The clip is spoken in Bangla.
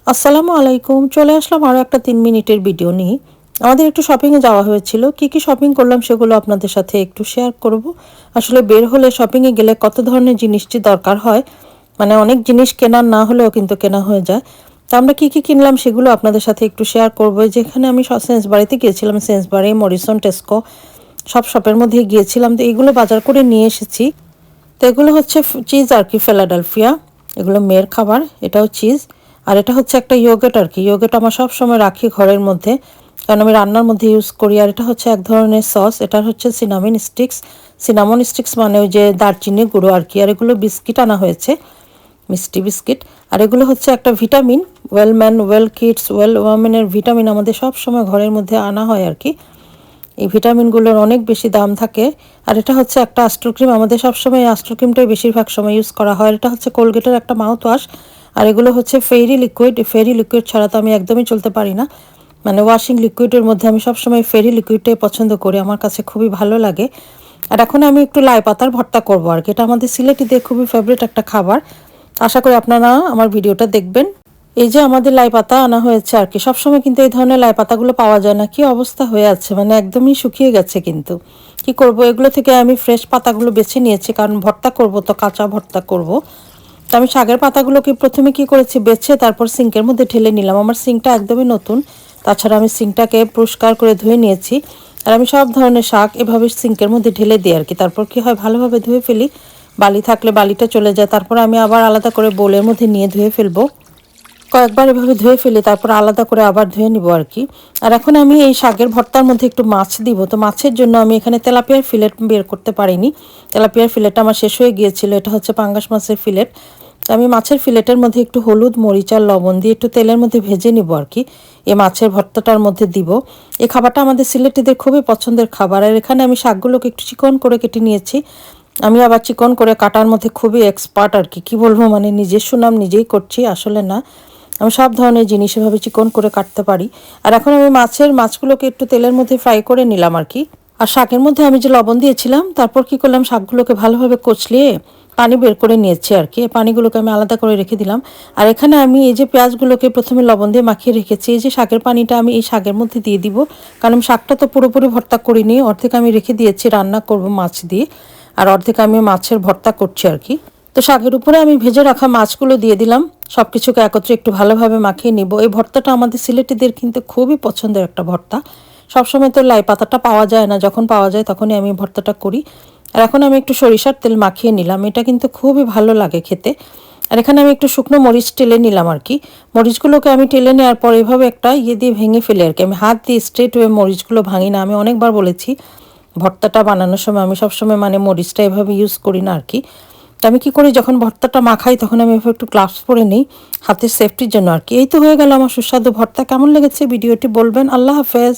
আসসালামু আলাইকুম। চলে আসলাম আরও একটা ৩ মিনিটের ভিডিও নিয়ে। আমাদের একটু শপিংয়ে যাওয়া হয়েছিল। কি শপিং করলাম সেগুলো আপনাদের সাথে একটু শেয়ার করব। আসলে বের হলে শপিংয়ে গেলে কত ধরনের জিনিসটি দরকার হয়। মানে অনেক জিনিস কেনার না হলেও কিন্তু কেনা হয়ে যায়। তো আমরা কি কিনলাম সেগুলো আপনাদের সাথে একটু শেয়ার করব। যেখানে আমি সেন্সবাড়িতে গিয়েছিলাম, সেন্সবাড়ি, মরিসন, টেস্কো সব শপের মধ্যে গিয়েছিলাম। তো এগুলো বাজার করে নিয়ে এসেছি। তো এগুলো হচ্ছে চিজ আর কি, ফিলাডেলফিয়া। এগুলো মেয়ের খাবার, এটাও চিজ। আর এটা হচ্ছে একটা ইয়োগেট আর কি। ইয়োগেট আমার সব সময় রাখি ঘরের মধ্যে, কারণ আমি রান্নার মধ্যে ইউজ করি। আর এটা হচ্ছে এক ধরনের সস, এটা হচ্ছে সিনামন স্টিক্স মানে ওই যে দারচিনি গুঁড়ো আর কি। আর এগুলো বিস্কিট আনা হয়েছে, মিষ্টি বিস্কিট। আর এগুলো হচ্ছে একটা vitamin, Wellman, well kids, well ওয়ামেনের ভিটামিন আমাদের সব সময় ঘরের মধ্যে আনা হয় আর কি। এই ভিটামিনগুলোর অনেক বেশি দাম থাকে। আর এটা হচ্ছে একটা আস্ট্রো ক্রিম, আমাদের সবসময় এই আস্ট্রো ক্রিমটাই বেশিরভাগ সময় ইউজ করা হয়। এটা হচ্ছে কোলগেটের একটা মাউথ ওয়াশ। আর এগুলো হচ্ছে ফেরি লিকুইড। ফেরি লিকুইড ছাড়া তো আমি একদমই চলতে পারি না। মানে ওয়াশিং লিকুইডের মধ্যে আমি সবসময় ফেরি লিকুইডটাই পছন্দ করি, আমার কাছে খুবই ভালো লাগে। আর এখন আমি একটু লাই পাতার ভর্তা করবো আর কি। এটা আমাদের সিলেটিদের খুবই ফেভারিট একটা খাবার। আশা করি আপনারা আমার ভিডিওটা দেখবেন। এই যে আমাদের লাই পাতা আনা হয়েছে আর কি। সবসময় কিন্তু এই ধরনের লাই পাতাগুলো পাওয়া যায় না, কি অবস্থা হয়ে আছে, মানে একদমই শুকিয়ে গেছে। কিন্তু কি করব, এগুলো থেকে আমি ফ্রেশ পাতাগুলো বেছে নিয়েছি, কারণ ভর্তা করব তো, কাঁচা ভর্তা করব। তো আমি শাকের পাতাগুলোকে প্রথমে কি করেছি, বেছে তারপর সিঙ্কের মধ্যে ঢেলে নিলাম। আমার সিঙ্কটা একদমই নতুন, তাছাড়া আমি সিঙ্কটাকে পরিষ্কার করে ধুয়ে নিয়েছি। আর আমি সব ধরনের শাক এভাবে সিঙ্কের মধ্যে ঢেলে দিই আর কি। তারপর কি হয়, ভালোভাবে ধুয়ে ফেলি, বালি থাকলে বালিটা চলে যায়। তারপর আমি আবার আলাদা করে বোলের মধ্যে নিয়ে ধুয়ে ফেলবো। কয়েকবার এভাবে ধুয়ে ফেলি, তারপর আলাদা করে আবার ধুয়ে নিব আর কি। আর এখন আমি এই শাকের ভর্তার মধ্যে একটু মাছ দিব। তো মাছের জন্য আমি এখানে তেলাপিয়ার ফিলেট বের করতে পারিনি। তেলাপিয়ার ফিলেটটা আমার শেষ হয়ে গিয়েছিল। এটা হচ্ছে পাঙ্গাস মাছের ফিলেট। তো আমি মাছের ফিলেটের মধ্যে একটু হলুদ, মরিচ আর লবণ দিয়ে একটু তেলের মধ্যে ভেজে নিব আর কি। এই মাছের ভর্তাটার মধ্যে দিব। এই খাবারটা আমাদের সিলেটিদের খুবই পছন্দের খাবার। আর এখানে আমি শাকগুলোকে একটু চিকন করে কেটে নিয়েছি। আমি আবার চিকন করে কাটার মধ্যে খুবই এক্সপার্ট আর কি। কী বলবো, মানে নিজের সুনাম নিজেই করছি, আসলে না, আমি সব ধরনের জিনিস এভাবে চিকন করে কাটতে পারি। আর এখন আমি মাছগুলোকে একটু তেলের মধ্যে ফ্রাই করে নিলাম আর কি। আর শাকের মধ্যে আমি যে লবণ দিয়েছিলাম, তারপর কি করলাম, শাকগুলোকে ভালোভাবে কচলিয়ে পানি বের করে নিয়েছি আর কি। পানিগুলোকে আমি আলাদা করে রেখে দিলাম। আর এখানে আমি এই যে পেঁয়াজগুলোকে প্রথমে লবণ দিয়ে মাখিয়ে রেখেছি, এই যে শাকের পানিটা আমি এই শাকের মধ্যে দিয়ে দিব। কারণ আমি শাকটা তো পুরোপুরি ভর্তা করিনি, অর্ধেক আমি রেখে দিয়েছি রান্না করব মাছ দিয়ে, আর অর্ধেক আমি মাছের ভর্তা করছি আর কি। তো শাকের উপরে আমি ভেজে রাখা মাছগুলো দিয়ে দিলাম। সব কিছুকে একত্রে একটু ভালোভাবে মাখিয়ে নিব। এই ভর্তাটা আমাদের সিলেটিদের কিন্তু খুবই পছন্দের একটা ভর্তা। সবসময় তো লাই পাতাটা পাওয়া যায় না, যখন পাওয়া যায় তখনই আমি ভর্তাটা করি। আর এখন আমি একটু সরিষার তেল মাখিয়ে নিলাম, এটা কিন্তু খুবই ভালো লাগে খেতে। আর এখানে আমি একটু শুকনো মরিচ টেলে নিলাম আর কি। মরিচগুলোকে আমি টেলে নেওয়ার পর এভাবে একটা দিয়ে ভেঙে ফেলে আর কি। আমি হাত দিয়ে স্ট্রেট ওয়ে মরিচগুলো ভাঙি না। আমি অনেকবার বলেছি, ভর্তাটা বানানোর সময় আমি সবসময় মানে মরিচটা এভাবে ইউজ করি না আর কি। তো আমি কী করি, যখন ভর্তাটা মাখাই তখন আমি এভাবে একটু গ্লাভস পরে নিই, হাতের সেফটির জন্য আর কি। এই তো হয়ে গেল আমার সুস্বাদু ভর্তা। কেমন লেগেছে ভিডিওটি বলবেন। আল্লাহ হাফেজ।